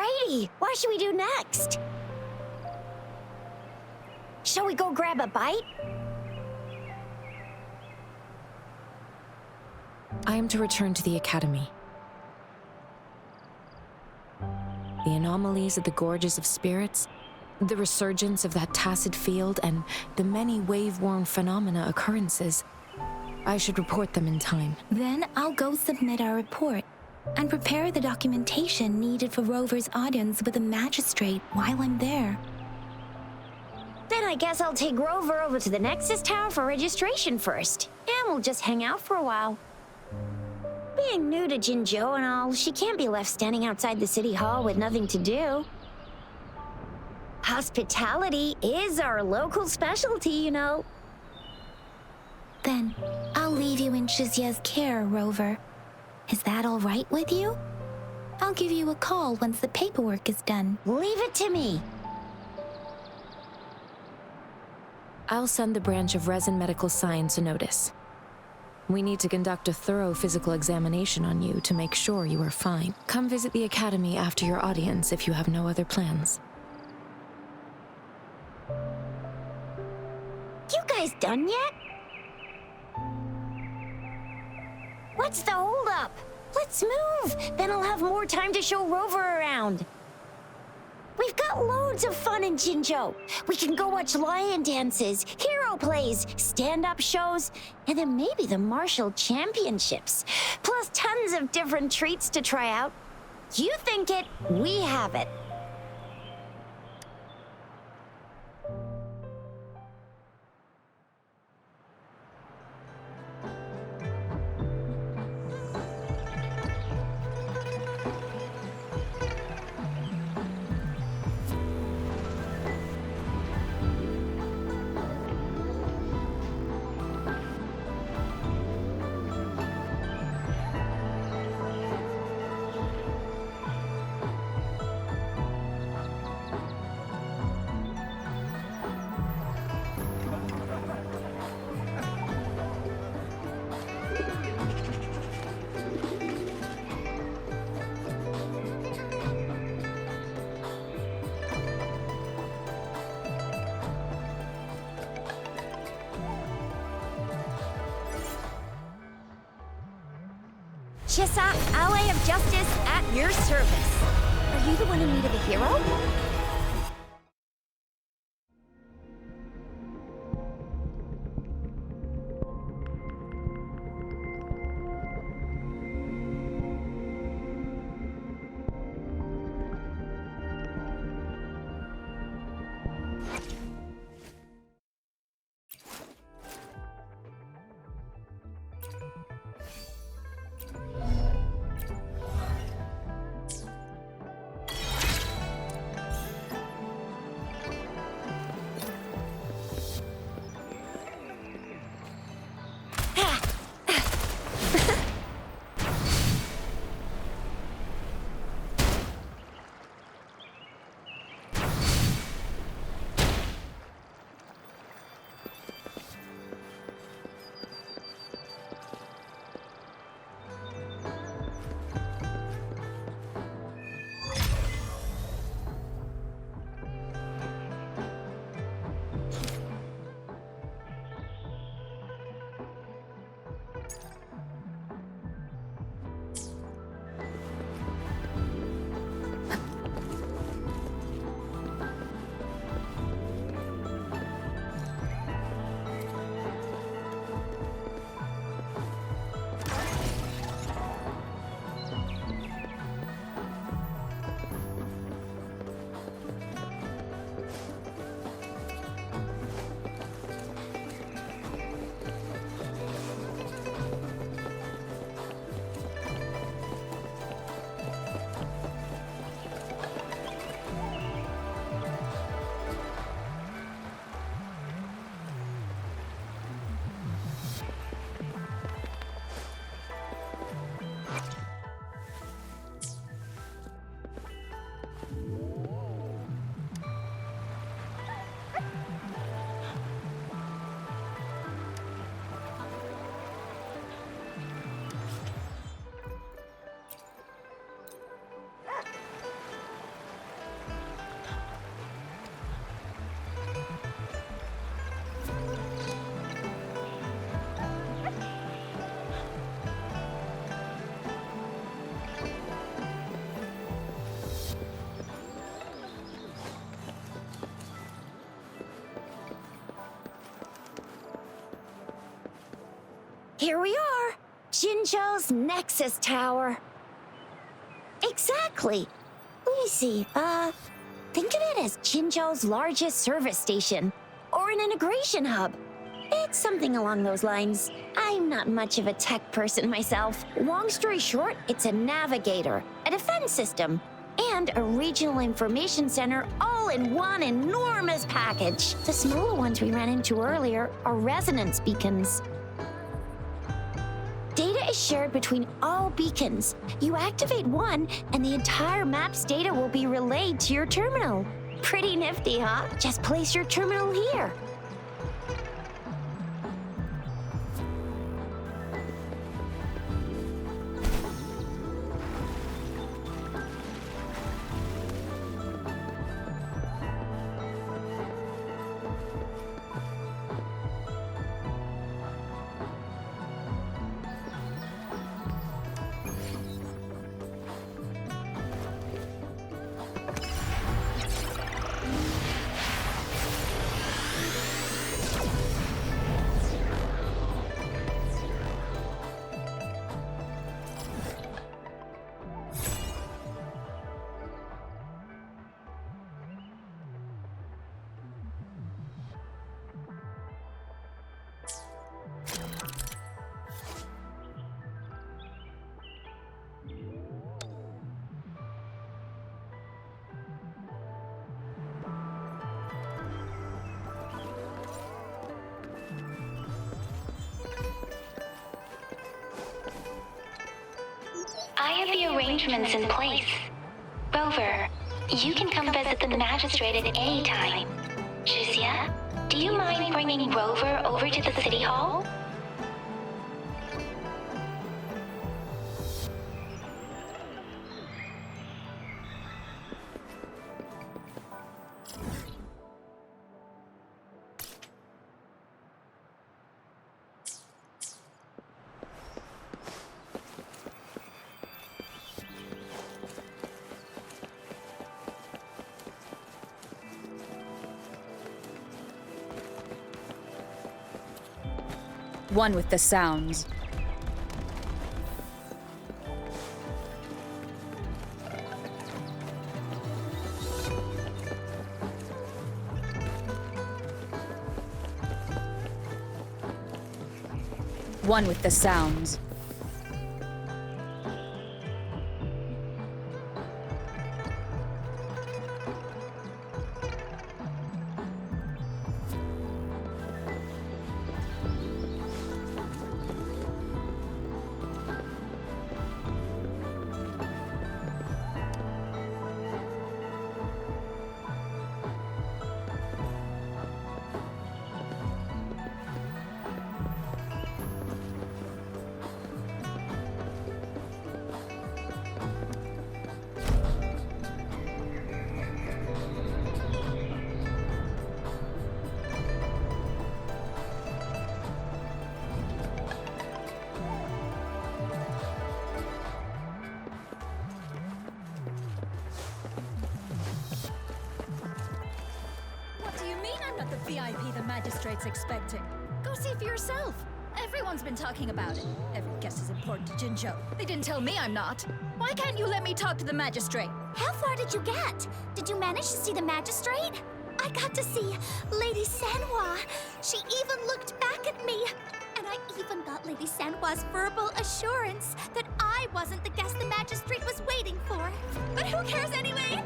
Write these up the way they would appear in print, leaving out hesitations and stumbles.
Alrighty, what should we do next? Shall we go grab a bite? I am to return to the academy. The anomalies of the gorges of spirits, the resurgence of that tacit field, and the many wave-worn phenomena occurrences. I should report them in time. Then I'll go submit our report and prepare the documentation needed for Rover's audience with the magistrate while I'm there. Then I guess I'll take Rover over to the Nexus Tower for registration first, and we'll just hang out for a while. Being new to Jinzhou and all, she can't be left standing outside the city hall with nothing to do. Hospitality is our local specialty, you know. Then I'll leave you in Shizia's care, Rover. Is that all right with you? I'll give you a call once the paperwork is done. Leave it to me. I'll send the branch of Resin Medical Science a notice. We need to conduct a thorough physical examination on you to make sure you are fine. Come visit the academy after your audience if you have no other plans. You guys done yet? What's the holdup? Let's move! Then I'll have more time to show Rover around. We've got loads of fun in Jinzhou. We can go watch lion dances, hero plays, stand-up shows, and then maybe the martial championships. Plus tons of different treats to try out. You think it, we have it. Chisa, ally of justice, at your service. Are you the one in need of a hero? Here we are. Jinzhou's Nexus Tower. Exactly. Let me see. Think of it as Jinzhou's largest service station, or an integration hub. It's something along those lines. I'm not much of a tech person myself. Long story short, it's a navigator, a defense system, and a regional information center all in one enormous package. The smaller ones we ran into earlier are resonance beacons. Data is shared between all beacons. You activate one, and the entire map's data will be relayed to your terminal. Pretty nifty, huh? Just place your terminal here. I have the arrangements in place. Rover, you can come visit the magistrate at any time. Jizya, do you mind bringing Rover over to the city hall? One with the sounds. One with the sounds. The VIP the magistrate's expecting. Go see for yourself. Everyone's been talking about it. Every guest is important to Jinzhou. They didn't tell me I'm not. Why can't you let me talk to the magistrate? How far did you get? Did you manage to see the magistrate? I got to see Lady Sanhua. She even looked back at me. And I even got Lady Sanhua's verbal assurance that I wasn't the guest the magistrate was waiting for. But who cares anyway?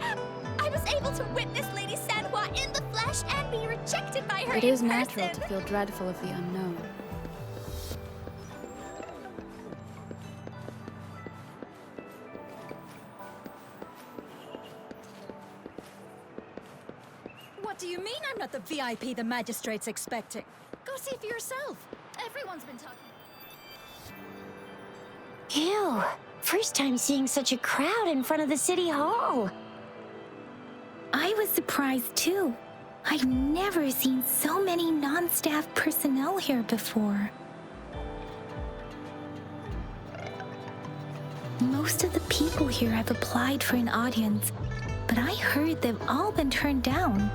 I was able to witness Lady Sanhua in the flesh and be rejected by her It in is natural person. to feel dreadful of the unknown. What do you mean I'm not the VIP the magistrate's expecting? Go see for yourself. Everyone's been talking. Ew. First time seeing such a crowd in front of the city hall. I was surprised too. I've never seen so many non-staff personnel here before. Most of the people here have applied for an audience, but I heard they've all been turned down.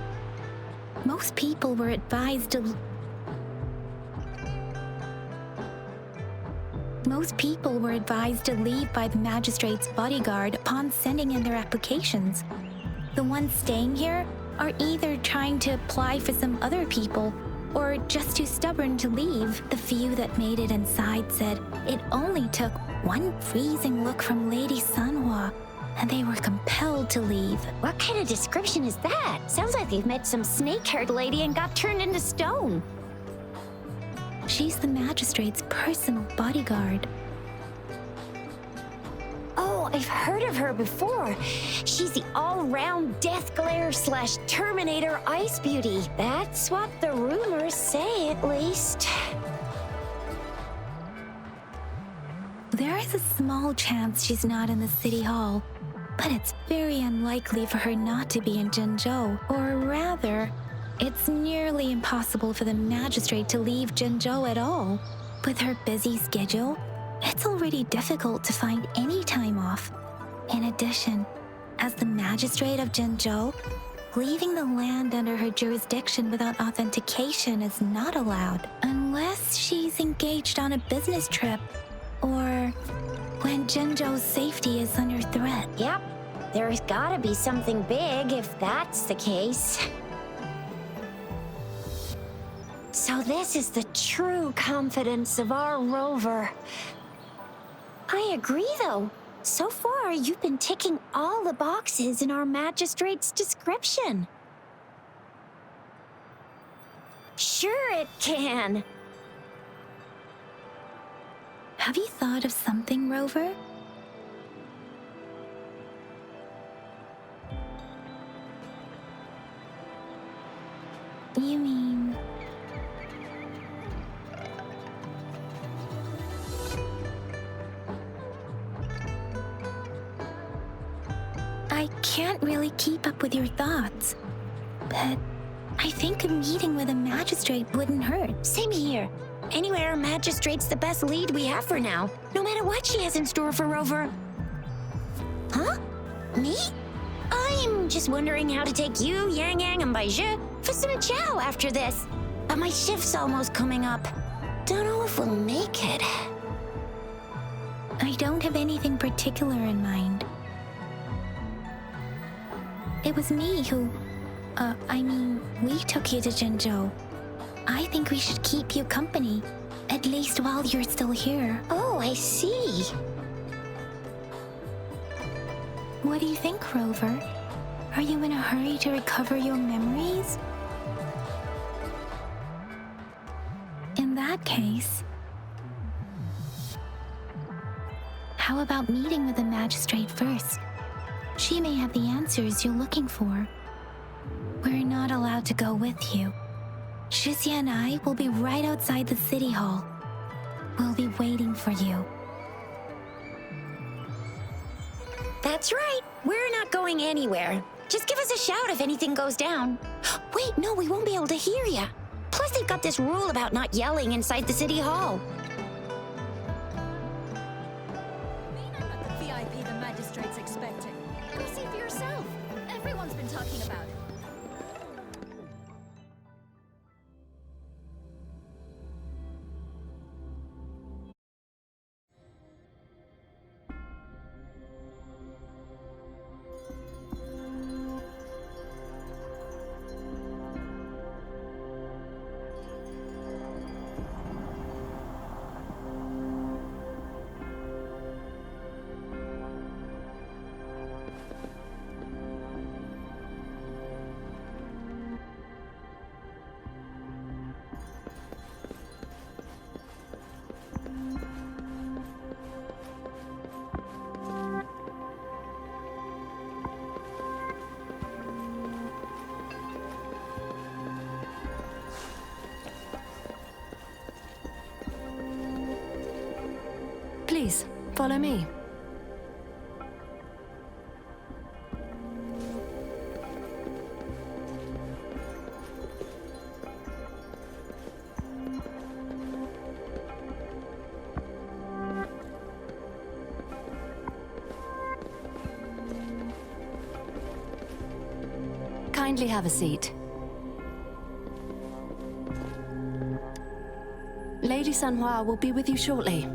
Most people were advised to... Most people were advised to leave by the magistrate's bodyguard upon sending in their applications. The ones staying here are either trying to apply for some other people or just too stubborn to leave. The few that made it inside said it only took one freezing look from Lady Sanhua, and they were compelled to leave. What kind of description is that? Sounds like they've met some snake-haired lady and got turned into stone. She's the magistrate's personal bodyguard. Oh, I've heard of her before. She's the all-round Death Glare / Terminator Ice Beauty. That's what the rumors say, at least. There is a small chance she's not in the city hall, but it's very unlikely for her not to be in Jinzhou. Or rather, it's nearly impossible for the magistrate to leave Jinzhou at all. With her busy schedule, it's already difficult to find any time off. In addition, as the magistrate of Jinzhou, leaving the land under her jurisdiction without authentication is not allowed, unless she's engaged on a business trip or when Jinzhou's safety is under threat. Yep, there's gotta be something big if that's the case. So this is the true confidence of our rover. I agree, though. So far, you've been ticking all the boxes in our magistrate's description. Sure it can. Have you thought of something, Rover? You mean... I can't really keep up with your thoughts, but I think a meeting with a magistrate wouldn't hurt. Same here. Anywhere, magistrate's the best lead we have for now, no matter what she has in store for Rover. Huh? Me? I'm just wondering how to take you, Yang Yang, and Baizhi for some chow after this. But my shift's almost coming up. Don't know if we'll make it. I don't have anything particular in mind. It was me who... we took you to Jinzhou. I think we should keep you company, at least while you're still here. Oh, I see. What do you think, Rover? Are you in a hurry to recover your memories? In that case... how about meeting with the magistrate first? She may have the answers you're looking for. We're not allowed to go with you. Shizia and I will be right outside the city hall. We'll be waiting for you. That's right. We're not going anywhere. Just give us a shout if anything goes down. Wait, no, we won't be able to hear ya. Plus, they've got this rule about not yelling inside the city hall. I'm not the VIP the magistrate's expecting. Go see for yourself. Everyone's been talking about it. Please, follow me. Kindly have a seat. Lady Sanhua will be with you shortly.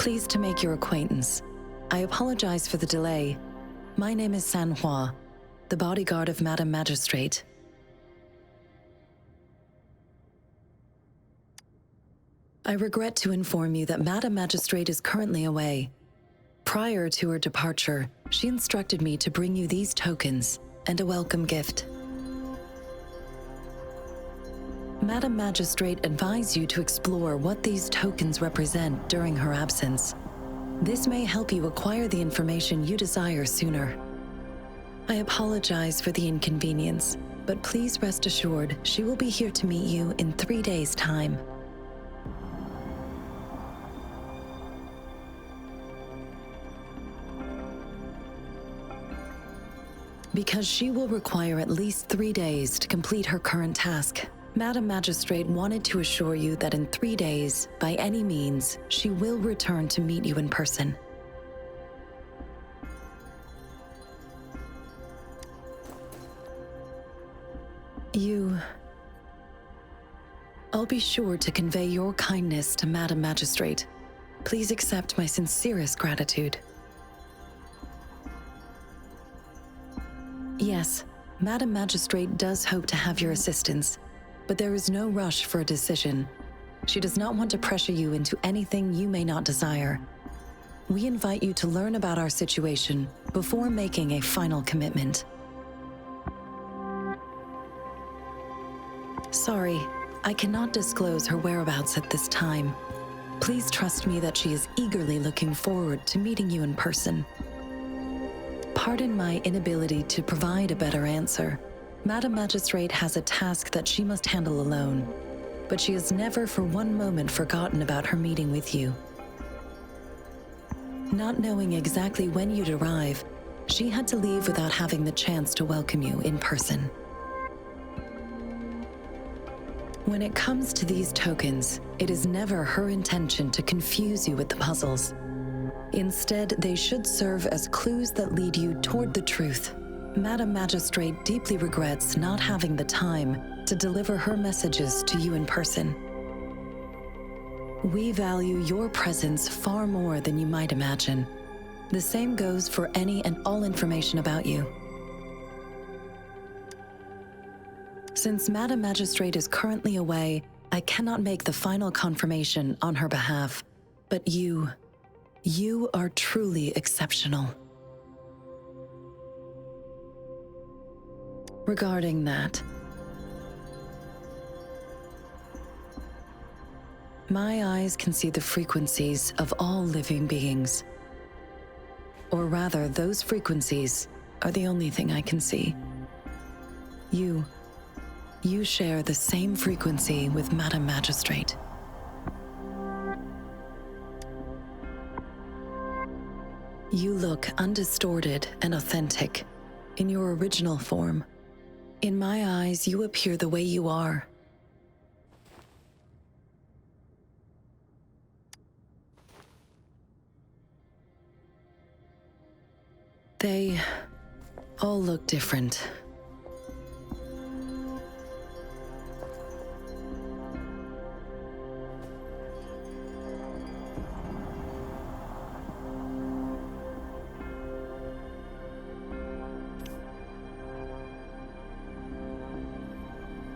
Pleased to make your acquaintance. I apologize for the delay. My name is Sanhua, the bodyguard of Madam Magistrate. I regret to inform you that Madam Magistrate is currently away. Prior to her departure, she instructed me to bring you these tokens and a welcome gift. Madam Magistrate advised you to explore what these tokens represent during her absence. This may help you acquire the information you desire sooner. I apologize for the inconvenience, but please rest assured she will be here to meet you in 3 days' time. Because she will require at least 3 days to complete her current task, Madam Magistrate wanted to assure you that in 3 days, by any means, she will return to meet you in person. I'll be sure to convey your kindness to Madam Magistrate. Please accept my sincerest gratitude. Yes, Madam Magistrate does hope to have your assistance, but there is no rush for a decision. She does not want to pressure you into anything you may not desire. We invite you to learn about our situation before making a final commitment. Sorry, I cannot disclose her whereabouts at this time. Please trust me that she is eagerly looking forward to meeting you in person. Pardon my inability to provide a better answer. Madam Magistrate has a task that she must handle alone, but she has never for one moment forgotten about her meeting with you. Not knowing exactly when you'd arrive, she had to leave without having the chance to welcome you in person. When it comes to these tokens, it is never her intention to confuse you with the puzzles. Instead, they should serve as clues that lead you toward the truth. Madam Magistrate deeply regrets not having the time to deliver her messages to you in person. We value your presence far more than you might imagine. The same goes for any and all information about you. Since Madam Magistrate is currently away, I cannot make the final confirmation on her behalf. But you are truly exceptional. Regarding that, my eyes can see the frequencies of all living beings. Or rather, those frequencies are the only thing I can see. You share the same frequency with Madam Magistrate. You look undistorted and authentic in your original form. In my eyes, you appear the way you are. They all look different.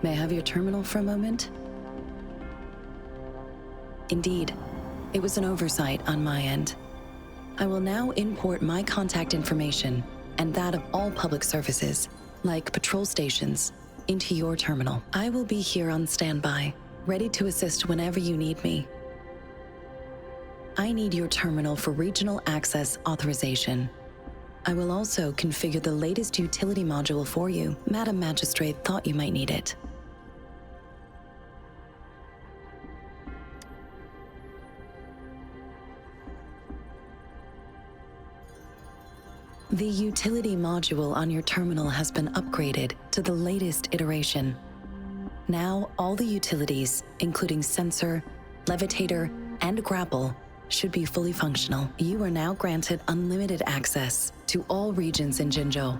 May I have your terminal for a moment? Indeed, it was an oversight on my end. I will now import my contact information and that of all public services, like patrol stations, into your terminal. I will be here on standby, ready to assist whenever you need me. I need your terminal for regional access authorization. I will also configure the latest utility module for you. Madam Magistrate thought you might need it. The utility module on your terminal has been upgraded to the latest iteration. Now, all the utilities, including sensor, levitator, and grapple, should be fully functional. You are now granted unlimited access to all regions in Jinzhou.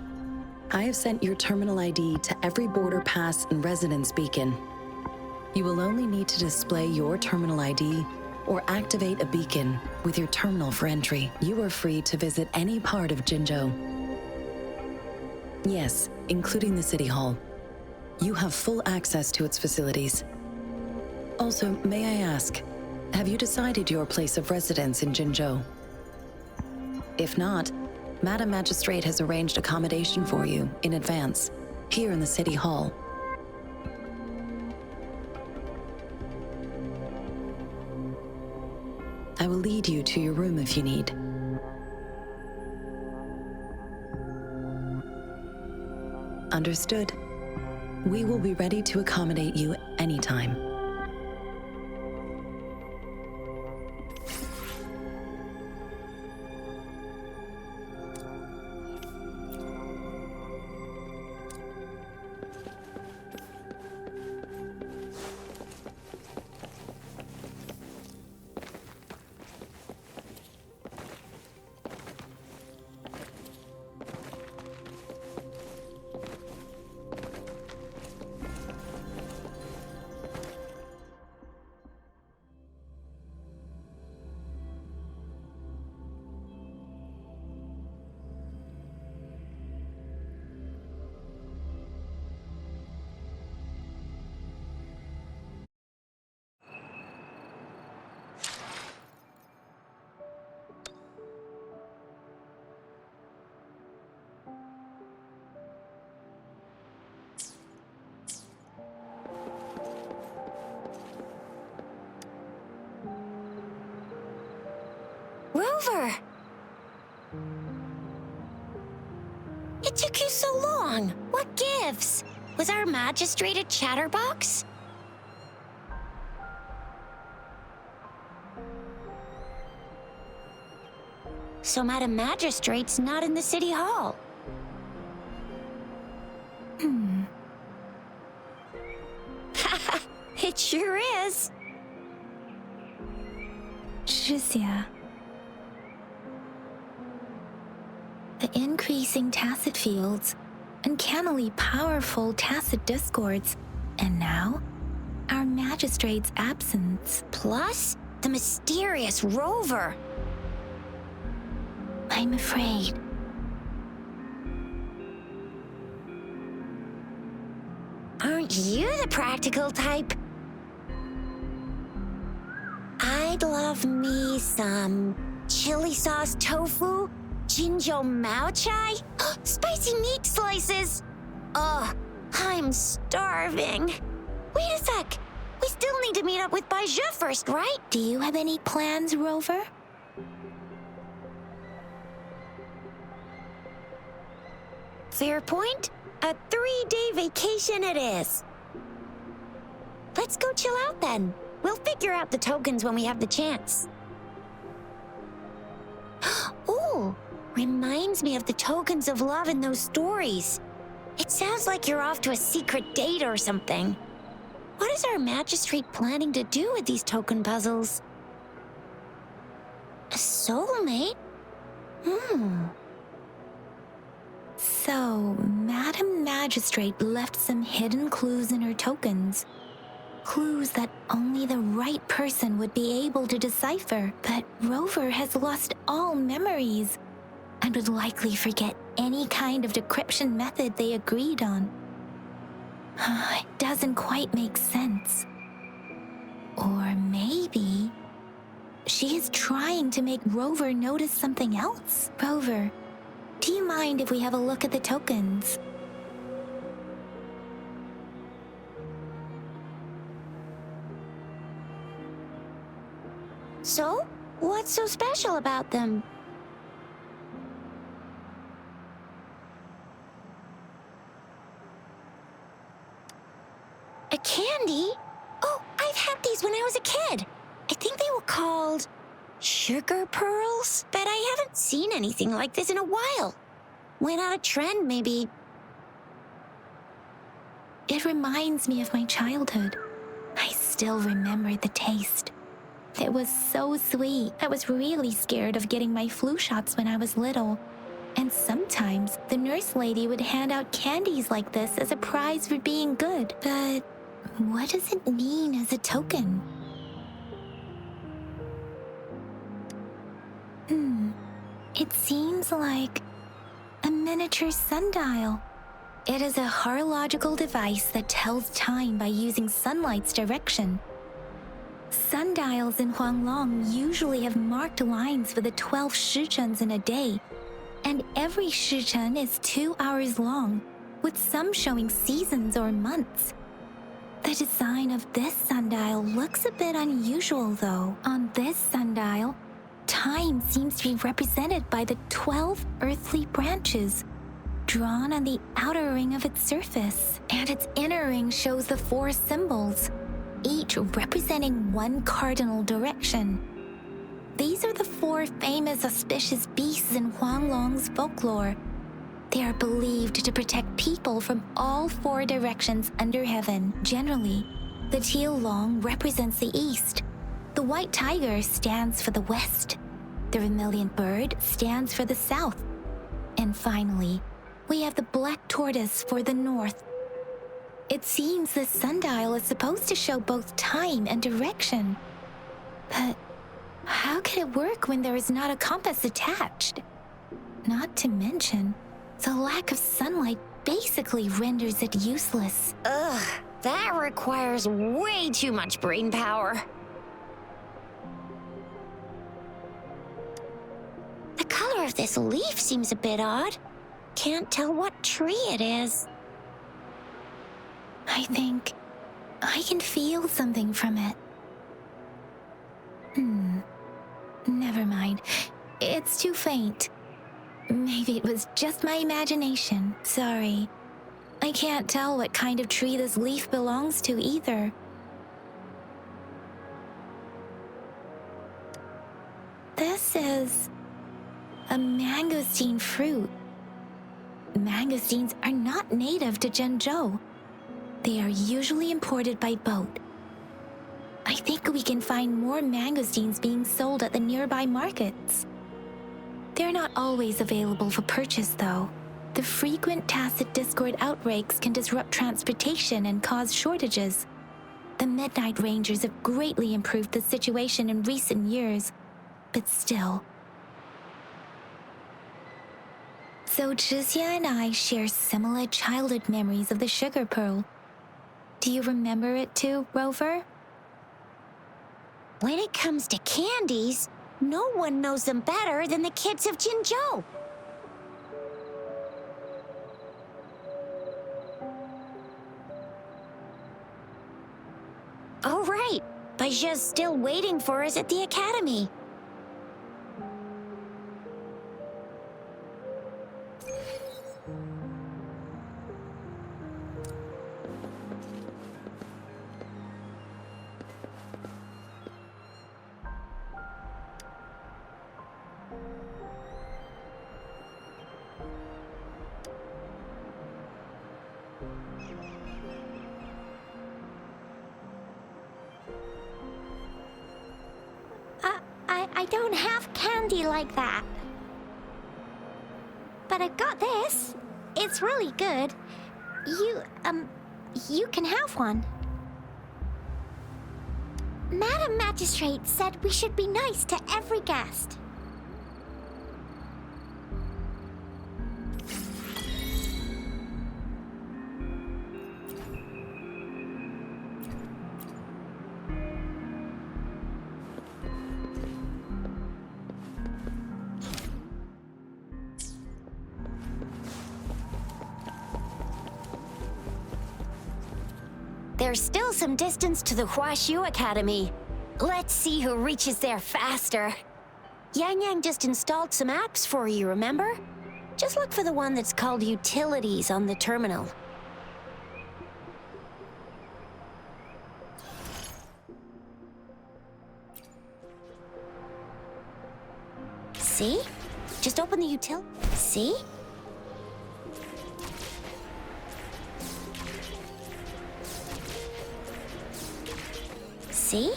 I have sent your terminal ID to every border pass and residence beacon. You will only need to display your terminal ID or activate a beacon with your terminal for entry. You are free to visit any part of Jinzhou. Yes, including the City Hall. You have full access to its facilities. Also, may I ask, have you decided your place of residence in Jinzhou? If not, Madam Magistrate has arranged accommodation for you in advance, here in the City Hall. I will lead you to your room if you need. Understood. We will be ready to accommodate you anytime. Rover! It took you so long. What gives? Was our magistrate a chatterbox? So Madam Magistrate's not in the City Hall. It sure is. Zhizia. The increasing tacit fields, uncannily powerful tacit discords, and now, our magistrate's absence. Plus, the mysterious Rover. I'm afraid. Aren't you the practical type? I'd love me some chili sauce tofu, Jinzhou Mao Chai, spicy meat slices. Ugh, I'm starving. Wait a sec. We still need to meet up with Baiju first, right? Do you have any plans, Rover? Fair point. A 3-day vacation it is. Let's go chill out then. We'll figure out the tokens when we have the chance. Ooh, reminds me of the tokens of love in those stories. It sounds like you're off to a secret date or something. What is our magistrate planning to do with these token puzzles? A soulmate? So, Madam Magistrate left some hidden clues in her tokens. Clues that only the right person would be able to decipher. But Rover has lost all memories and would likely forget any kind of decryption method they agreed on. It doesn't quite make sense. Or maybe she is trying to make Rover notice something else. Rover, do you mind if we have a look at the tokens? So, what's so special about them? A candy? Oh, I've had these when I was a kid. I think they were called sugar pearls, but I haven't seen anything like this in a while. Went out of trend, maybe. It reminds me of my childhood. I still remember the taste. It was so sweet. I was really scared of getting my flu shots when I was little. And sometimes the nurse lady would hand out candies like this as a prize for being good. But what does it mean as a token? It seems like a miniature sundial. It is a horological device that tells time by using sunlight's direction. Sundials in Huanglong usually have marked lines for the 12 shichens in a day, and every shichen is 2 hours long, with some showing seasons or months. The design of this sundial looks a bit unusual, though. On this sundial, time seems to be represented by the 12 earthly branches drawn on the outer ring of its surface, and its inner ring shows the 4 symbols, each representing one cardinal direction. These are the 4 famous auspicious beasts in Huanglong's folklore. They are believed to protect people from all 4 directions under heaven. Generally, the teal long represents the east, the white tiger stands for the west, the vermilion bird stands for the south, and finally, we have the black tortoise for the north. It seems this sundial is supposed to show both time and direction. But how can it work when there is not a compass attached? Not to mention, the lack of sunlight basically renders it useless. Ugh, that requires way too much brain power. The color of this leaf seems a bit odd. Can't tell what tree it is. I think I can feel something from it. Never mind. It's too faint. Maybe it was just my imagination. Sorry. I can't tell what kind of tree this leaf belongs to either. This is a mangosteen fruit. Mangosteens are not native to Zhengzhou. They are usually imported by boat. I think we can find more mangosteens being sold at the nearby markets. They're not always available for purchase, though. The frequent tacit discord outbreaks can disrupt transportation and cause shortages. The Midnight Rangers have greatly improved the situation in recent years, but still. So Zhizia and I share similar childhood memories of the sugar pearl. Do you remember it too, Rover? When it comes to candies, no one knows them better than the kids of Jinzhou. Oh, right. Baijia's still waiting for us at the academy. I don't have candy like that. But I've got this. It's really good. You can have one. Madam Magistrate said we should be nice to every guest. There's still some distance to the Huaxiu Academy. Let's see who reaches there faster. Yang Yang just installed some apps for you, remember? Just look for the one that's called Utilities on the terminal. See? Just open the util... See? See?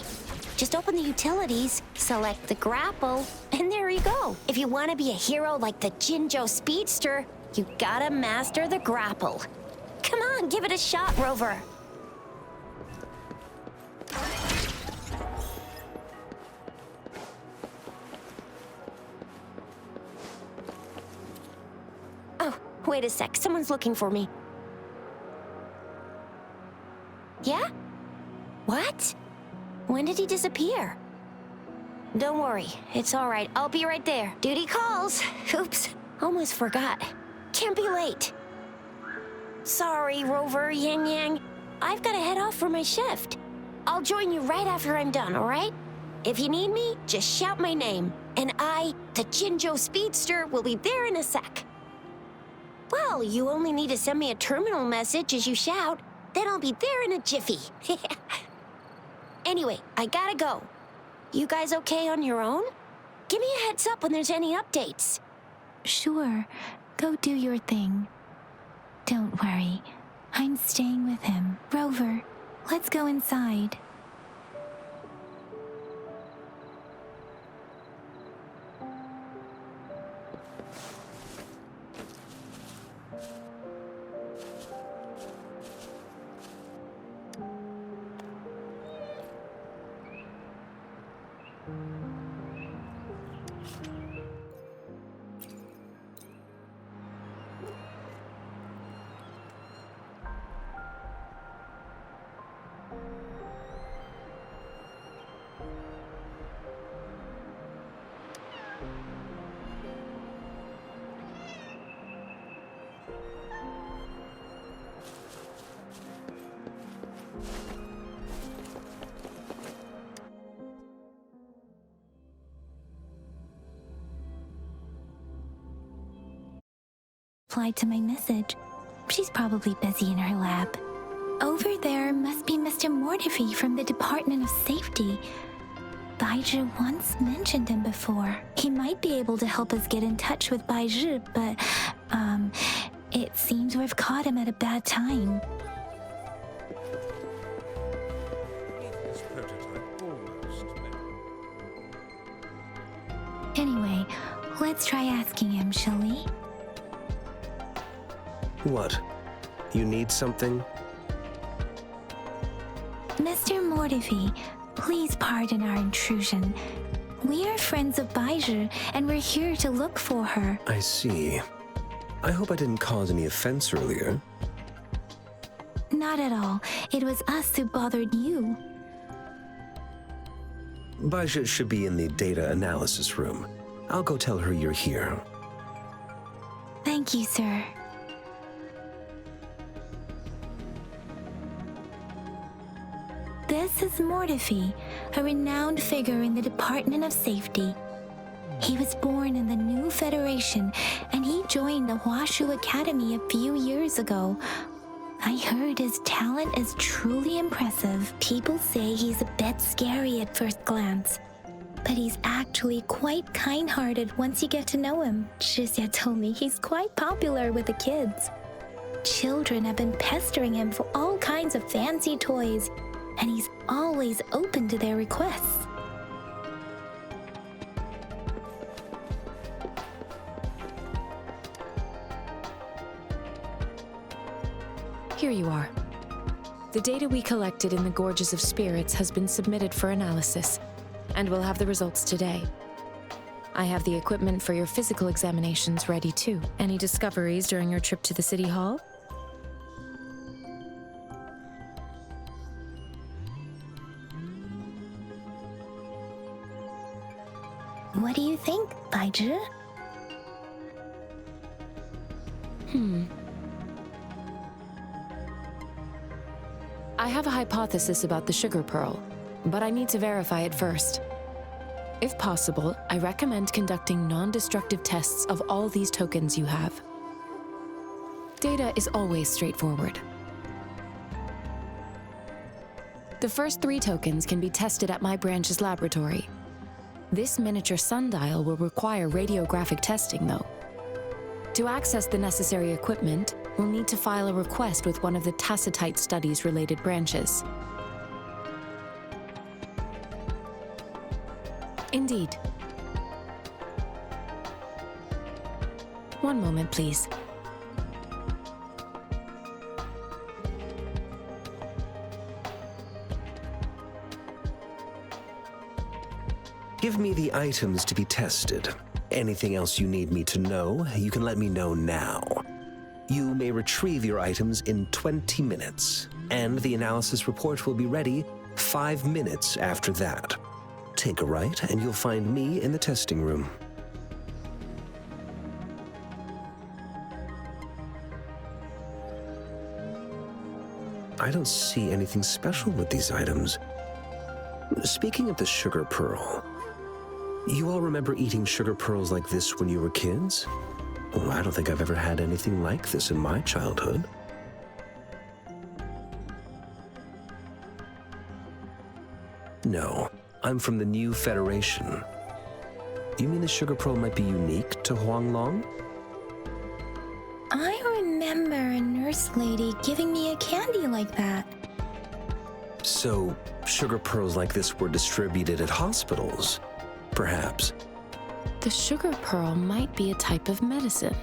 Just open the utilities, select the grapple, and there you go. If you want to be a hero like the Jinzhou Speedster, you gotta master the grapple. Come on, give it a shot, Rover. Wait a sec, someone's looking for me. Yeah? What? When did he disappear? Don't worry, it's all right. I'll be right there. Duty calls. Oops, almost forgot. Can't be late. Sorry, Rover, Yang Yang. I've got to head off for my shift. I'll join you right after I'm done, all right? If you need me, just shout my name. And I, the Jinzhou Speedster, will be there in a sec. Well, you only need to send me a terminal message as you shout. Then I'll be there in a jiffy. Anyway, I gotta go. You guys okay on your own? Give me a heads up when there's any updates. Sure. Go do your thing. Don't worry. I'm staying with him. Rover, let's go inside. Replied to my message. She's probably busy in her lab. Over there must be Mr. Mortifi from the Department of Safety. Baizhi once mentioned him before. He might be able to help us get in touch with Baizhi, but, it seems we've caught him at a bad time. Anyway, let's try asking him, shall we? What? You need something? Mr. Mortifi, please pardon our intrusion. We are friends of Baizhi, and we're here to look for her. I see. I hope I didn't cause any offense earlier. Not at all. It was us who bothered you. Baizhi should be in the data analysis room. I'll go tell her you're here. Thank you, sir. This is Mortifi, a renowned figure in the Department of Safety. He was born in the new Federation, and he joined the Huashu Academy a few years ago. I heard his talent is truly impressive. People say he's a bit scary at first glance, but he's actually quite kind-hearted once you get to know him. Shizia told me he's quite popular with the kids. Children have been pestering him for all kinds of fancy toys, and he's always open to their requests. Here you are. The data we collected in the Gorges of Spirits has been submitted for analysis, and we'll have the results today. I have the equipment for your physical examinations ready too. Any discoveries during your trip to the City Hall? What do you think, Baizhi? I have a hypothesis about the sugar pearl, but I need to verify it first. If possible, I recommend conducting non-destructive tests of all these tokens you have. Data is always straightforward. The first 3 tokens can be tested at my branch's laboratory. This miniature sundial will require radiographic testing, though. To access the necessary equipment, we'll need to file a request with one of the Tacitite Studies-related branches. Indeed. One moment, please. Give me the items to be tested. Anything else you need me to know, you can let me know now. You may retrieve your items in 20 minutes, and the analysis report will be ready 5 minutes after that. Take a right, and you'll find me in the testing room. I don't see anything special with these items. Speaking of the sugar pearl, you all remember eating sugar pearls like this when you were kids? Oh, I don't think I've ever had anything like this in my childhood. No, I'm from the New Federation. You mean the sugar pearl might be unique to Huanglong? I remember a nurse lady giving me a candy like that. So, sugar pearls like this were distributed at hospitals, perhaps? The sugar pearl might be a type of medicine.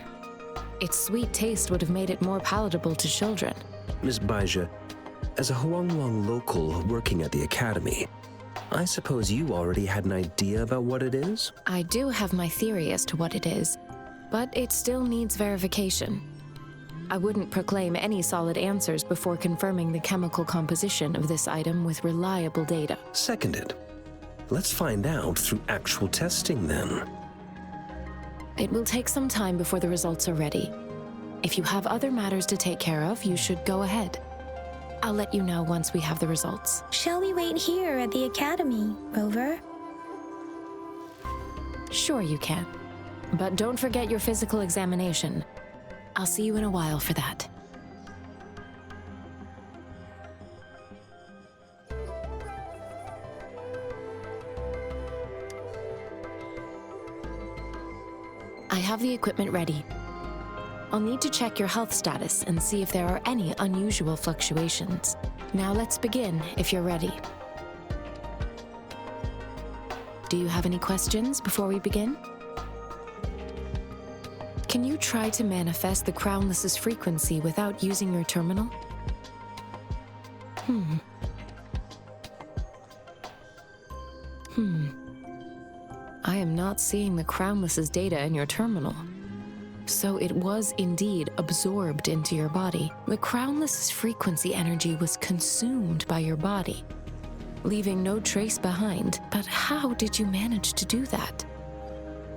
Its sweet taste would have made it more palatable to children. Miss Baija, as a Huanglong local working at the academy, I suppose you already had an idea about what it is? I do have my theory as to what it is, but it still needs verification. I wouldn't proclaim any solid answers before confirming the chemical composition of this item with reliable data. Seconded. Let's find out through actual testing then. It will take some time before the results are ready. If you have other matters to take care of, you should go ahead. I'll let you know once we have the results. Shall we wait here at the academy, Rover? Sure you can. But don't forget your physical examination. I'll see you in a while for that. I have the equipment ready. I'll need to check your health status and see if there are any unusual fluctuations. Now let's begin, if you're ready. Do you have any questions before we begin? Can you try to manifest the Crownless's frequency without using your terminal? I am not seeing the Crownless's data in your terminal. So it was indeed absorbed into your body. The Crownless's frequency energy was consumed by your body, leaving no trace behind. But how did you manage to do that?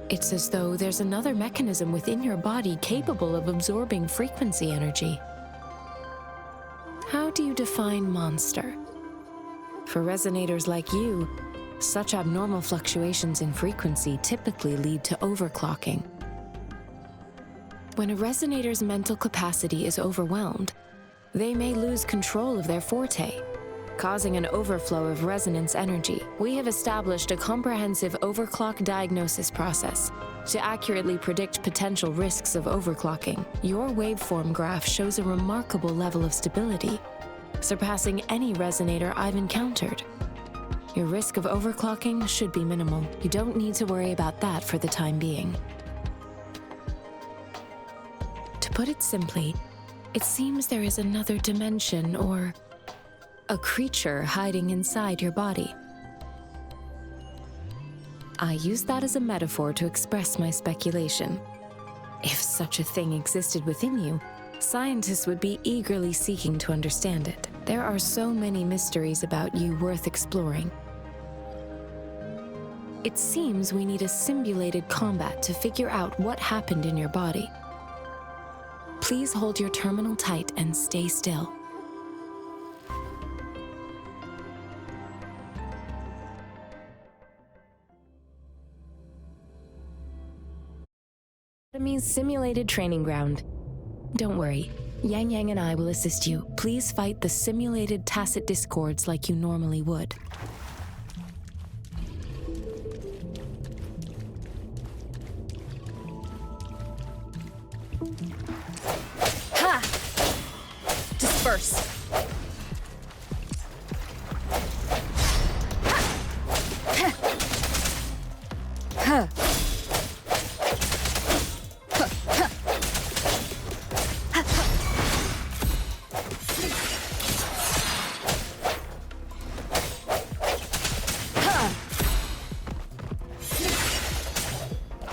It's as though there's another mechanism within your body capable of absorbing frequency energy. How do you define monster? For resonators like you, such abnormal fluctuations in frequency typically lead to overclocking. When a resonator's mental capacity is overwhelmed, they may lose control of their forte, causing an overflow of resonance energy. We have established a comprehensive overclock diagnosis process to accurately predict potential risks of overclocking. Your waveform graph shows a remarkable level of stability, surpassing any resonator I've encountered. Your risk of overclocking should be minimal. You don't need to worry about that for the time being. To put it simply, it seems there is another dimension or a creature hiding inside your body. I use that as a metaphor to express my speculation. If such a thing existed within you, scientists would be eagerly seeking to understand it. There are so many mysteries about you worth exploring. It seems we need a simulated combat to figure out what happened in your body. Please hold your terminal tight and stay still. Academy's simulated training ground. Don't worry, Yang Yang and I will assist you. Please fight the simulated tacit discords like you normally would. Ha! Disperse. Ha!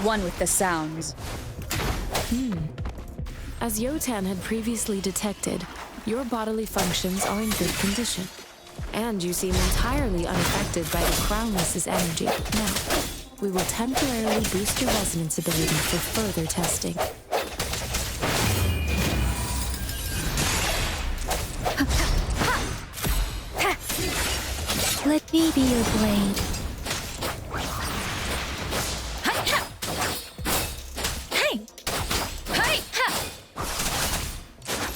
One with the sounds. As Yotan had previously detected, your bodily functions are in good condition, and you seem entirely unaffected by the Crownless's energy. Now, we will temporarily boost your resonance ability for further testing. Let me be your blade.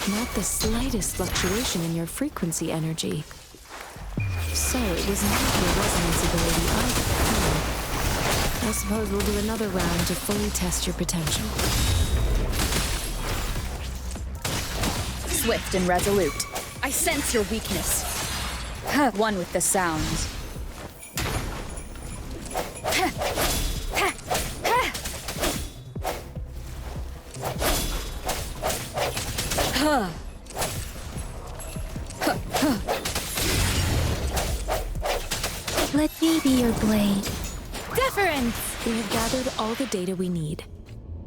Not the slightest fluctuation in your frequency energy. So it was not your resonance ability either. I suppose we'll do another round to fully test your potential. Swift and resolute. I sense your weakness. One with the sounds. Let me be your blade. Deference! We have gathered all the data we need.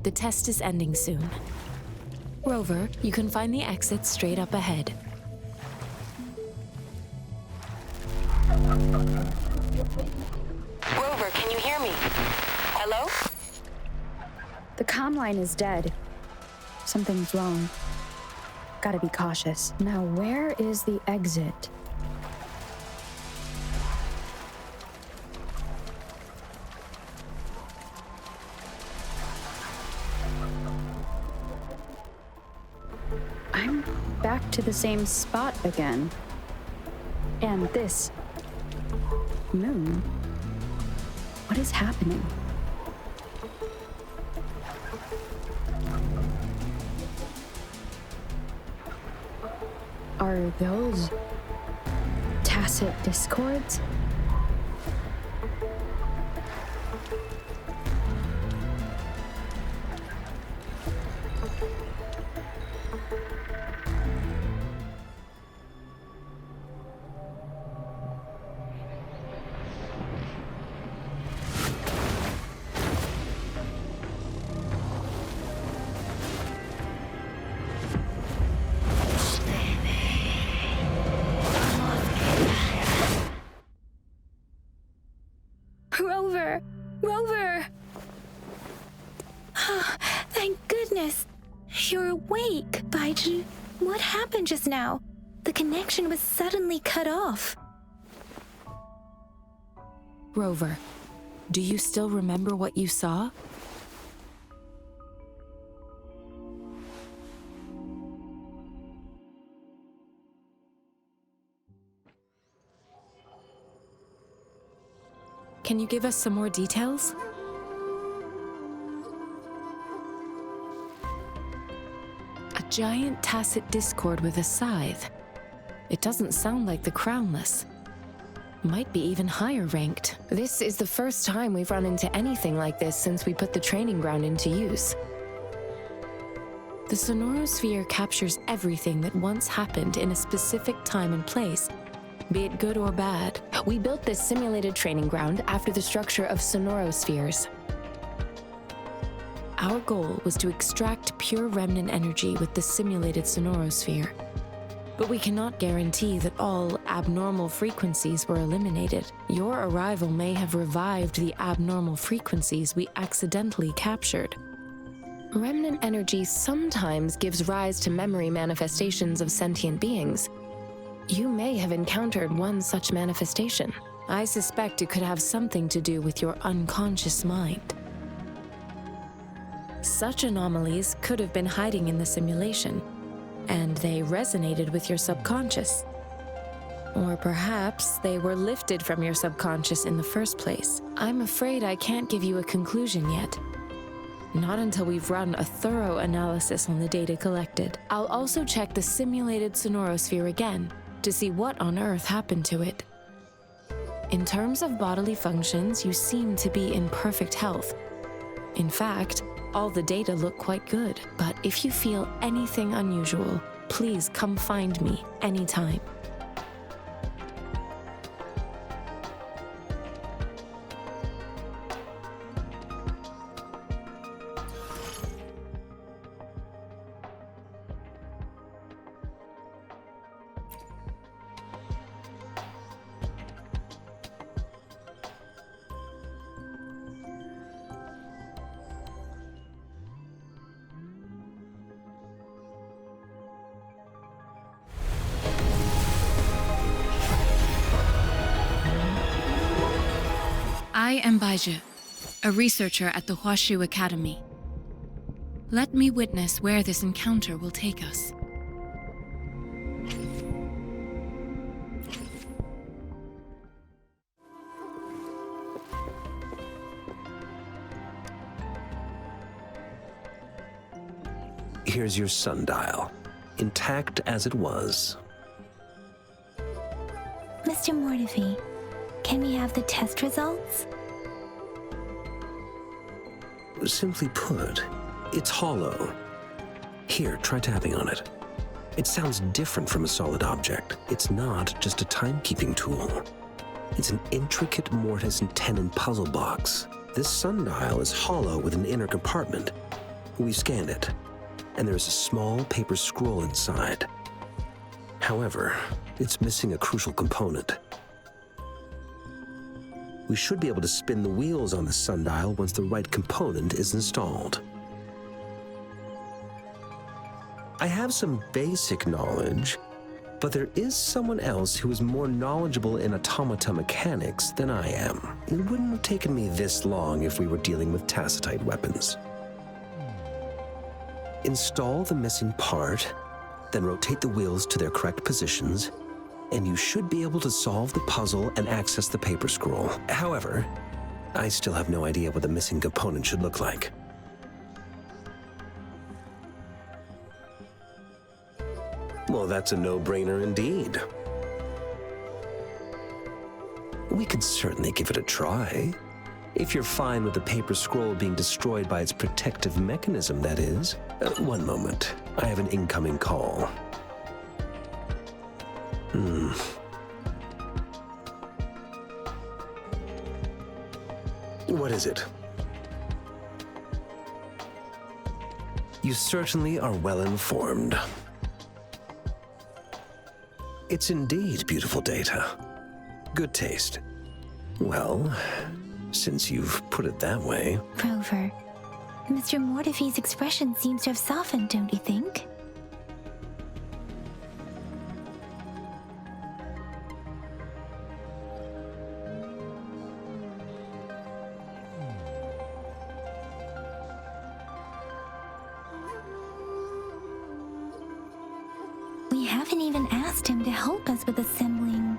The test is ending soon. Rover, you can find the exit straight up ahead. Rover, can you hear me? Hello? The comm line is dead. Something's wrong. Gotta be cautious. Now, where is the exit? I'm back to the same spot again. And this moon. What is happening? Are those tacit discords? Rover! Rover! Thank goodness. You're awake, Baiju. What happened just now? The connection was suddenly cut off. Rover, do you still remember what you saw? Can you give us some more details? A giant tacit discord with a scythe. It doesn't sound like the Crownless. Might be even higher ranked. This is the first time we've run into anything like this since we put the training ground into use. The Sonorosphere captures everything that once happened in a specific time and place, be it good or bad. We built this simulated training ground after the structure of Sonorospheres. Our goal was to extract pure remnant energy with the simulated Sonorosphere. But we cannot guarantee that all abnormal frequencies were eliminated. Your arrival may have revived the abnormal frequencies we accidentally captured. Remnant energy sometimes gives rise to memory manifestations of sentient beings. You may have encountered one such manifestation. I suspect it could have something to do with your unconscious mind. Such anomalies could have been hiding in the simulation, and they resonated with your subconscious. Or perhaps they were lifted from your subconscious in the first place. I'm afraid I can't give you a conclusion yet. Not until we've run a thorough analysis on the data collected. I'll also check the simulated Sonorosphere again to see what on earth happened to it. In terms of bodily functions, you seem to be in perfect health. In fact, all the data look quite good. But if you feel anything unusual, please come find me anytime. I am Baizhi, a researcher at the Huashu Academy. Let me witness where this encounter will take us. Here's your sundial, intact as it was. Mr. Mortefi, can we have the test results? Simply put, it's hollow. Here, try tapping on it. It sounds different from a solid object. It's not just a timekeeping tool. It's an intricate mortise and tenon puzzle box. This sundial is hollow with an inner compartment. We scanned it, and there's a small paper scroll inside. However, it's missing a crucial component. We should be able to spin the wheels on the sundial once the right component is installed. I have some basic knowledge, but there is someone else who is more knowledgeable in automata mechanics than I am. It wouldn't have taken me this long if we were dealing with tacitite weapons. Install the missing part, then rotate the wheels to their correct positions, and you should be able to solve the puzzle and access the paper scroll. However, I still have no idea what the missing component should look like. Well, that's a no-brainer indeed. We could certainly give it a try. If you're fine with the paper scroll being destroyed by its protective mechanism, that is. One moment. I have an incoming call. What is it? You certainly are well informed. It's indeed beautiful data. Good taste. Well, since you've put it that way... Rover, Mr. Mortefi's expression seems to have softened, don't you think? We haven't even asked him to help us with assembling.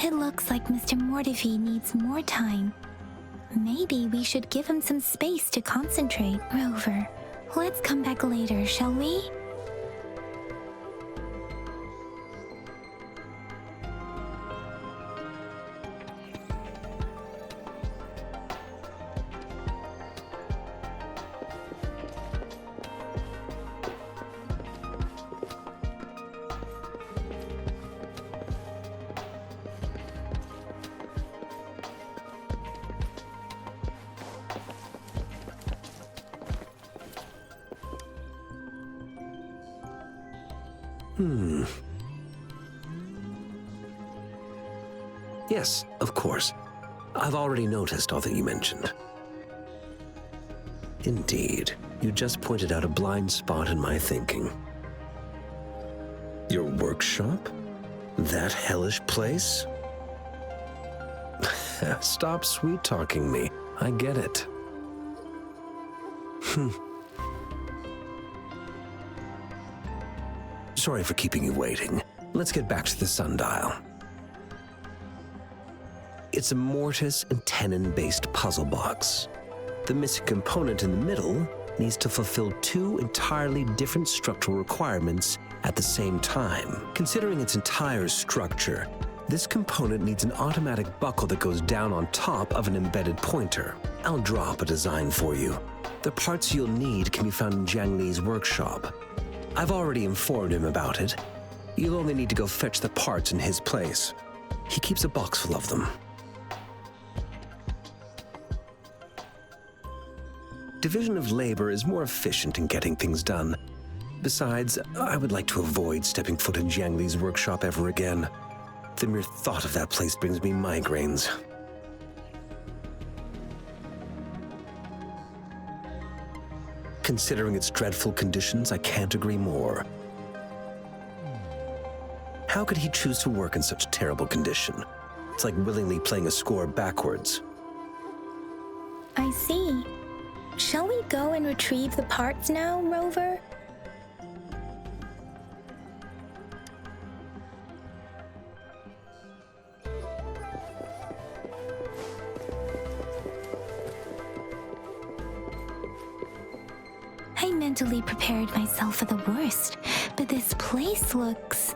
It looks like Mr. Mortefi needs more time. Maybe we should give him some space to concentrate. Rover, let's come back later, shall we? Yes, of course. I've already noticed all that you mentioned. Indeed, you just pointed out a blind spot in my thinking. Your workshop? That hellish place? Stop sweet-talking me. I get it. Sorry for keeping you waiting. Let's get back to the sundial. It's a mortise and tenon-based puzzle box. The missing component in the middle needs to fulfill two entirely different structural requirements at the same time. Considering its entire structure, this component needs an automatic buckle that goes down on top of an embedded pointer. I'll draw up a design for you. The parts you'll need can be found in Jiang Li's workshop. I've already informed him about it. You'll only need to go fetch the parts in his place. He keeps a box full of them. Division of labor is more efficient in getting things done. Besides, I would like to avoid stepping foot in Jiang Li's workshop ever again. The mere thought of that place brings me migraines. Considering its dreadful conditions, I can't agree more. How could he choose to work in such terrible condition? It's like willingly playing a score backwards. I see. Shall we go and retrieve the parts now, Rover? I mentally prepared myself for the worst, but this place looks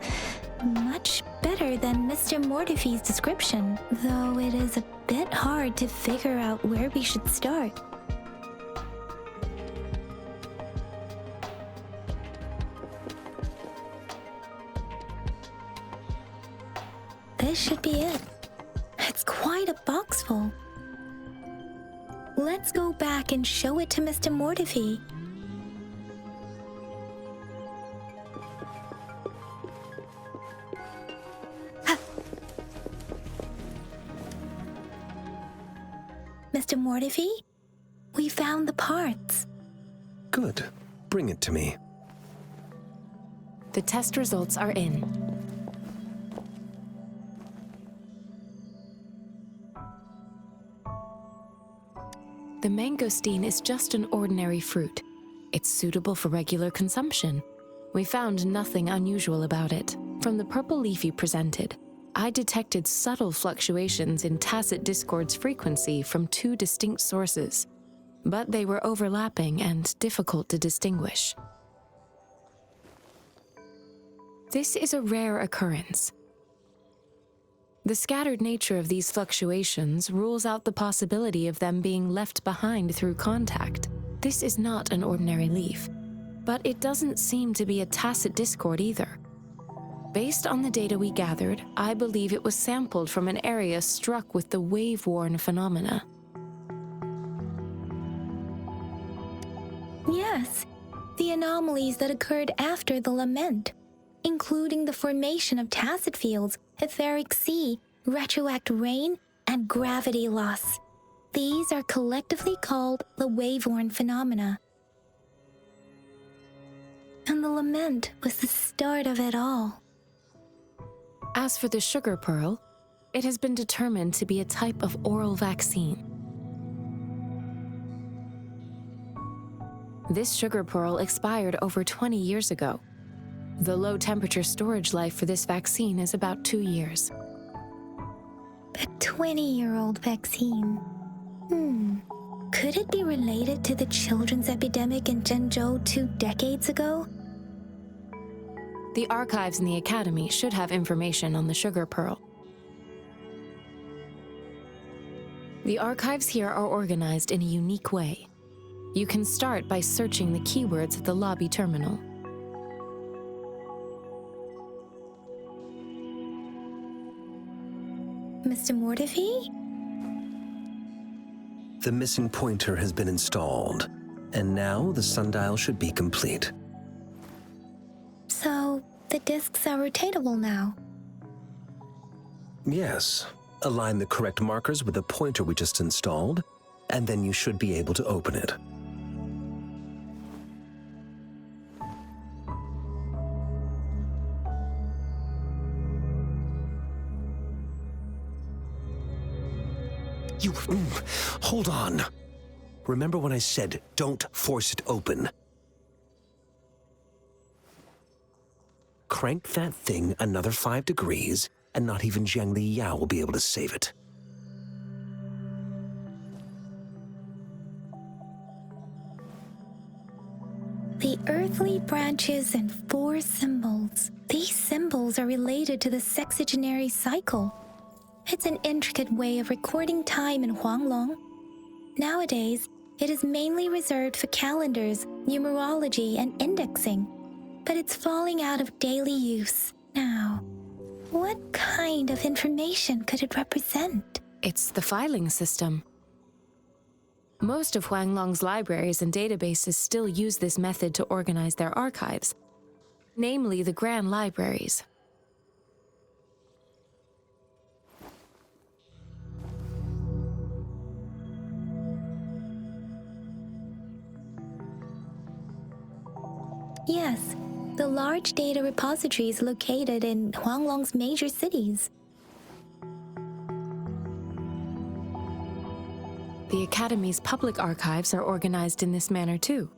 much better than Mr. Mortifee's description, though it is a bit hard to figure out where we should start. This should be it. It's quite a box full. Let's go back and show it to Mr. Mortifee. Mr. Mortifee, we found the parts. Good. Bring it to me. The test results are in. The mangosteen is just an ordinary fruit. It's suitable for regular consumption. We found nothing unusual about it. From the purple leaf you presented, I detected subtle fluctuations in tacit discord's frequency from two distinct sources, but they were overlapping and difficult to distinguish. This is a rare occurrence. The scattered nature of these fluctuations rules out the possibility of them being left behind through contact. This is not an ordinary leaf, but it doesn't seem to be a tacit discord either. Based on the data we gathered, I believe it was sampled from an area struck with the wave-worn phenomena. Yes, the anomalies that occurred after the lament, including the formation of tacit fields, etheric sea, retroact rain, and gravity loss. These are collectively called the wave-worn phenomena. And the lament was the start of it all. As for the sugar pearl, it has been determined to be a type of oral vaccine. This sugar pearl expired over 20 years ago. The low-temperature storage life for this vaccine is about 2 years. A 20-year-old vaccine. Could it be related to the children's epidemic in Zhengzhou 2 decades ago? The archives in the Academy should have information on the sugar pearl. The archives here are organized in a unique way. You can start by searching the keywords at the lobby terminal. Mr. Mortifee? The missing pointer has been installed, and now the sundial should be complete. So, the discs are rotatable now. Yes. Align the correct markers with the pointer we just installed, and then you should be able to open it. Hold on. Remember when I said, don't force it open? Crank that thing another 5 degrees, and not even Zhengli Yao will be able to save it. The earthly branches and 4 symbols. These symbols are related to the sexagenary cycle. It's an intricate way of recording time in Huanglong. Nowadays, it is mainly reserved for calendars, numerology, and indexing, but it's falling out of daily use now. What kind of information could it represent? It's the filing system. Most of Huanglong's libraries and databases still use this method to organize their archives, namely the Grand Libraries. Yes, the large data repositories located in Huanglong's major cities. The Academy's public archives are organized in this manner too.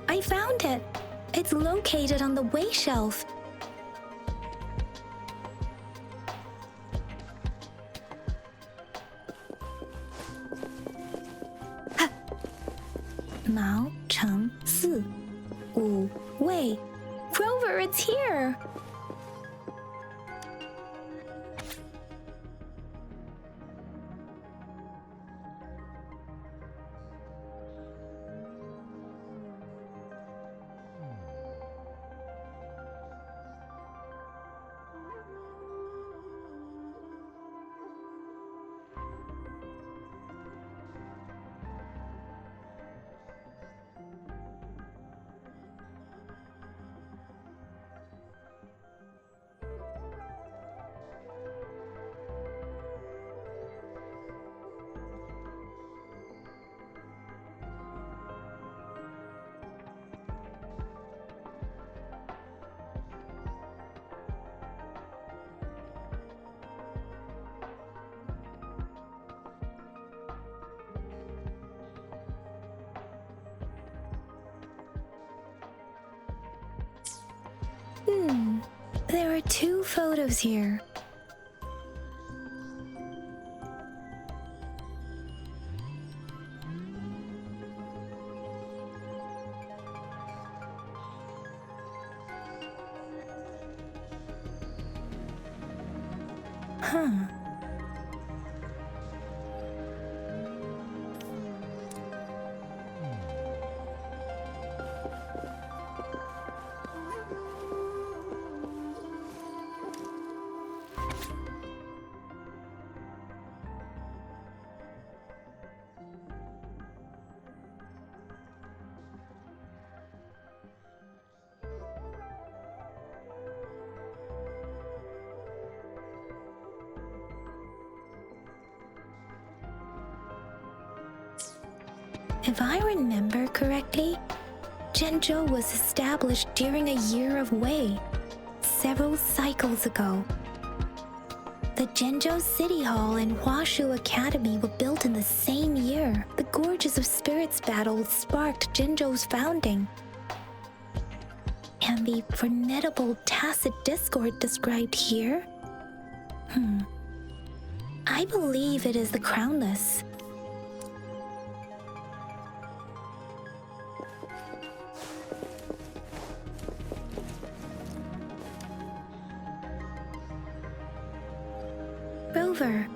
I found it. It's located on the way shelf. Mao Cheng Si Wu Wei. Rover, it's here. There are 2 photos here. Huh. If I remember correctly, Zhenzhou was established during a year of Wei, several cycles ago. The Zhenzhou City Hall and Huashu Academy were built in the same year. The Gorges of Spirits battle sparked Zhenzhou's founding. And the formidable tacit discord described here? I believe it is the Crownless. Rover,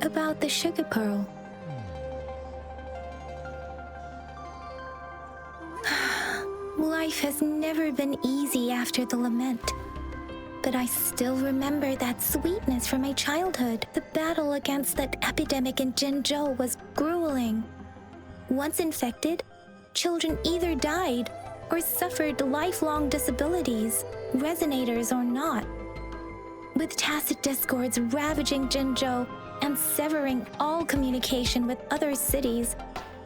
about the sugar pearl. Life has never been easy after the lament. But I still remember that sweetness from my childhood. The battle against that epidemic in Zhenzhou was grueling. Once infected, children either died or suffered lifelong disabilities, resonators or not. With tacit discords ravaging Zhenzhou and severing all communication with other cities,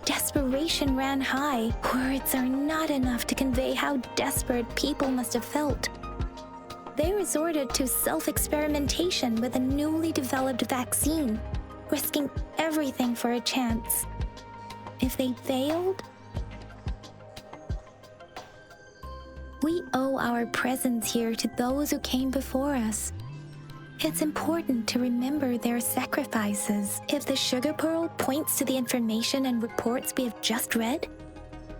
desperation ran high. Words are not enough to convey how desperate people must have felt. They resorted to self-experimentation with a newly developed vaccine, risking everything for a chance. If they failed, we owe our presence here to those who came before us. It's important to remember their sacrifices. If the sugar pearl points to the information and reports we have just read,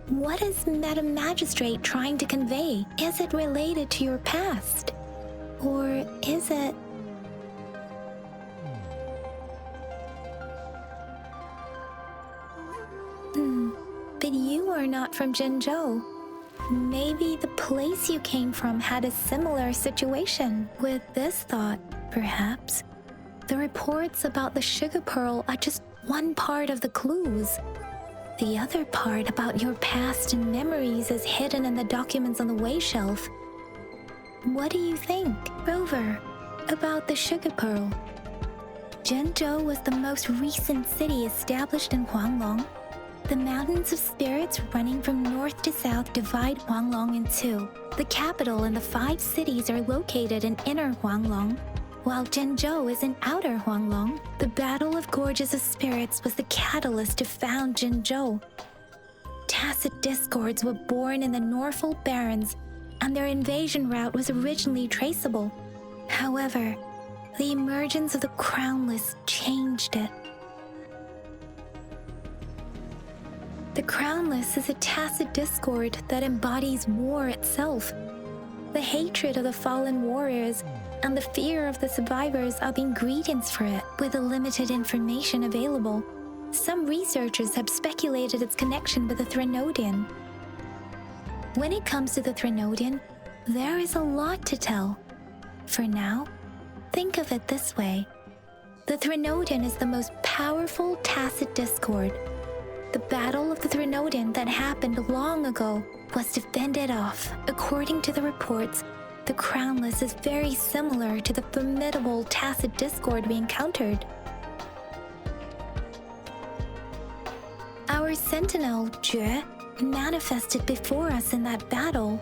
what is Madam Magistrate trying to convey? Is it related to your past? Or is it... But you are not from Zhenzhou. Maybe the place you came from had a similar situation. With this thought, perhaps, the reports about the sugar pearl are just one part of the clues. The other part about your past and memories is hidden in the documents on the way shelf. What do you think, Rover, about the sugar pearl? Jinzhou was the most recent city established in Huanglong. The Mountains of Spirits running from north to south divide Huanglong in two. The capital and the 5 cities are located in inner Huanglong, while Jinzhou is in outer Huanglong. The Battle of Gorges of Spirits was the catalyst to found Jinzhou. Tacit discords were born in the Norfolk Barrens, and their invasion route was originally traceable. However, the emergence of the Crownless changed it. The Crownless is a tacit discord that embodies war itself. The hatred of the fallen warriors and the fear of the survivors are the ingredients for it. With the limited information available, some researchers have speculated its connection with the Threnodian. When it comes to the Threnodian, there is a lot to tell. For now, think of it this way. The Threnodian is the most powerful tacit discord. The Battle of the Threnodian that happened long ago was to fend it off. According to the reports, the Crownless is very similar to the formidable tacit discord we encountered. Our sentinel, Jue, manifested before us in that battle.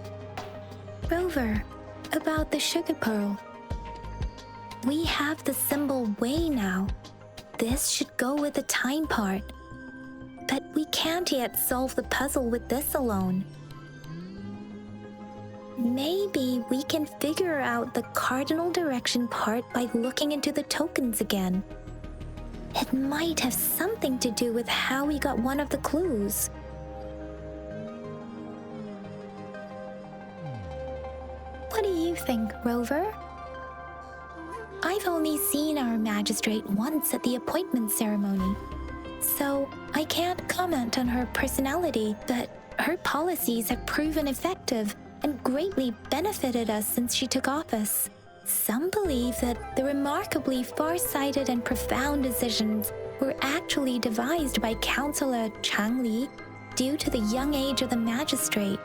Rover, about the sugar pearl. We have the symbol Wei now. This should go with the time part. But we can't yet solve the puzzle with this alone. Maybe we can figure out the cardinal direction part by looking into the tokens again. It might have something to do with how we got one of the clues. What do you think, Rover? I've only seen our magistrate once at the appointment ceremony, so I can't comment on her personality, but her policies have proven effective and greatly benefited us since she took office. Some believe that the remarkably far-sighted and profound decisions were actually devised by Councillor Chang Li due to the young age of the magistrate.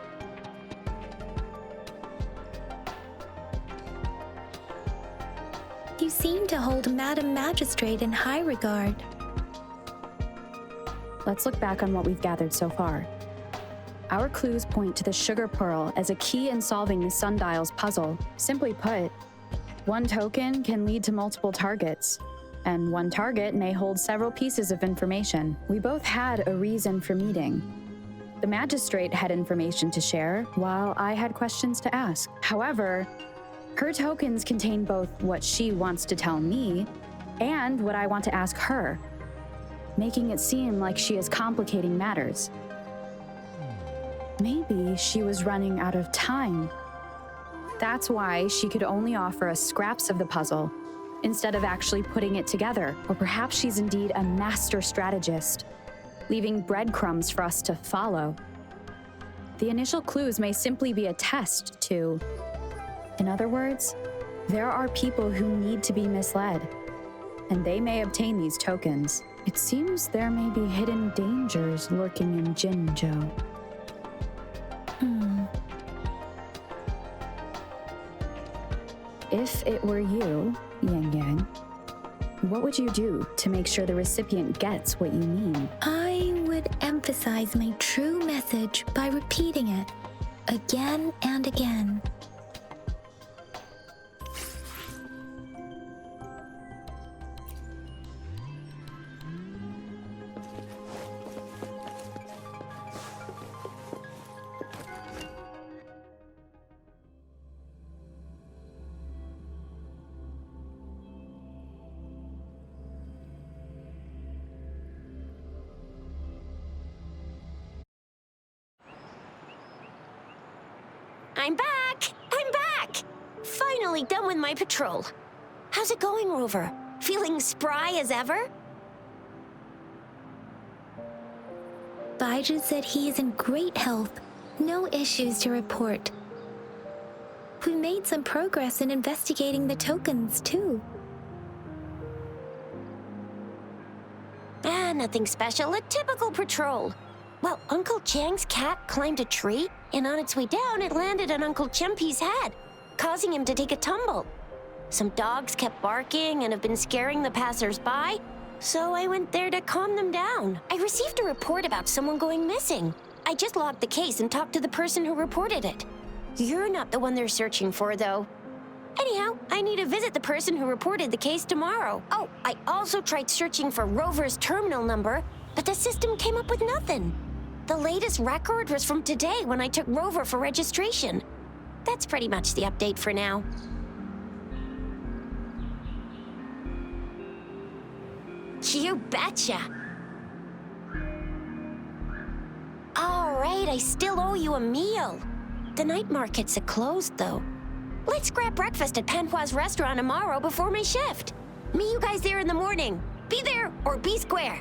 You seem to hold Madam Magistrate in high regard. Let's look back on what we've gathered so far. Our clues point to the sugar pearl as a key in solving the sundial's puzzle. Simply put, one token can lead to multiple targets, and one target may hold several pieces of information. We both had a reason for meeting. The magistrate had information to share, while I had questions to ask. However, her tokens contain both what she wants to tell me and what I want to ask her, making it seem like she is complicating matters. Maybe she was running out of time. That's why she could only offer us scraps of the puzzle, instead of actually putting it together. Or perhaps she's indeed a master strategist, leaving breadcrumbs for us to follow. The initial clues may simply be a test to... In other words, there are people who need to be misled, and they may obtain these tokens. It seems there may be hidden dangers lurking in Jinzhou. If it were you, Yang Yang, what would you do to make sure the recipient gets what you mean? I would emphasize my true message by repeating it again and again. I'm back! I'm back! Finally done with my patrol. How's it going, Rover? Feeling spry as ever? Baiju said he is in great health. No issues to report. We made some progress in investigating the tokens, too. Nothing special. A typical patrol. Well, Uncle Chang's cat climbed a tree, and on its way down, it landed on Uncle Chempi's head, causing him to take a tumble. Some dogs kept barking and have been scaring the passers-by, so I went there to calm them down. I received a report about someone going missing. I just logged the case and talked to the person who reported it. You're not the one they're searching for, though. Anyhow, I need to visit the person who reported the case tomorrow. Oh, I also tried searching for Rover's terminal number, but the system came up with nothing. The latest record was from today when I took Rover for registration. That's pretty much the update for now. You betcha. All right, I still owe you a meal. The night markets are closed, though. Let's grab breakfast at Panhua's restaurant tomorrow before my shift. Meet you guys there in the morning. Be there or be square.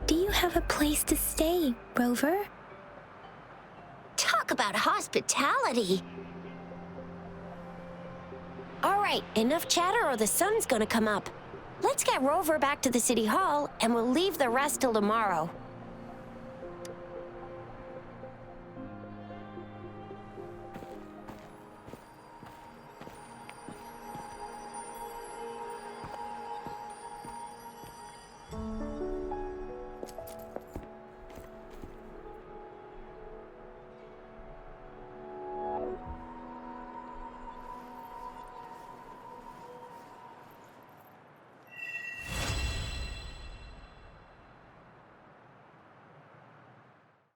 Do you have a place to stay, Rover? Talk about hospitality. All right, enough chatter or the sun's gonna come up. Let's get Rover back to the city hall and we'll leave the rest till tomorrow.